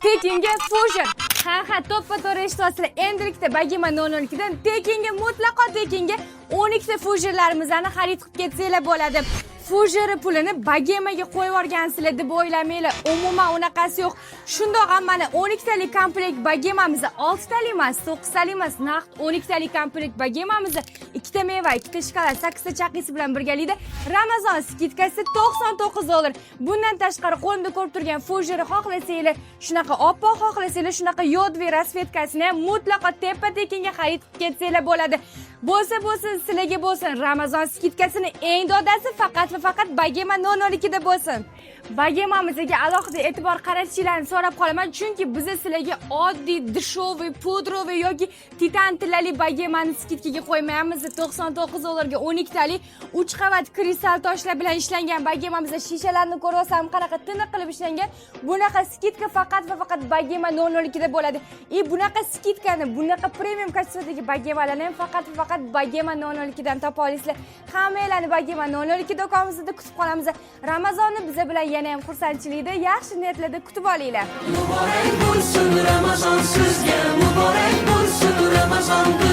Tekinga Fusion. Ha, to'ppa-to'g'ri eshityapsizlar. Endilikda Bagema 00 dan Tekinga mutlaqo Tekinga 12 ta Fusionlarimizni xarid qilib ketsanglar bo'ladi. Fusion pulini Bagemaga qo'yib yuborgansizlar deb o'ylamanglar. Umuman unaqasi yo'q. Shundoq ham mana 12 talik komplekt Bagemamiz 6 talik emas, 9 talik emas, naqd 12 talik komplekt Bagemamiz 2 ta meva, 2 ta shokolad, 8 ta chaqisi bilan birgalikda Ramazon skidkasi $99. Bundan tashqari qo'limda ko'rib turgan Fusion xohlasanglar, shunaqa oppoq xohlasanglar, shunaqa yodvi rasvetkasini ham mutlaqo tepa-tekinga xarid qilib ketsanglar bo'ladi. Bo'lsa sizlarga bo'lsin. Ramazon skidkasini eng dodasi faqat va faqat Bagema 00 da bo'lsin. Bagemamizga alohida e'tibor qaratishinglarni so'rab qolaman, chunki biz sizlarga oddiy dishvoy, pudroviy yoki titan tillali Bagemani skidkaga qo'ymaymiz. $99 ga 12 talik 3 qavat kristal toshlar bilan ishlangan Bagemamizda shishalarni ko'ryapsam qanaqa tiniq qilib ishlangan. Bunaqa skidka faqat va faqat Bagema 00 da bo'ladi. Bunaqa skidkani, bunaqa premium kачестводagi Bagemalarni ham faqat va faqat Bagema 00 dan topa olasizlar. Hammalarni Bagema 00 do'konimizda kutib qolamiz. Ramazonni biz bilan yana ham xursandchilikda, yaxshi niyatlarda kutib olinglar. Muborak bo'lsin Ramazon sizga, muborak bo'lsin Ramazon.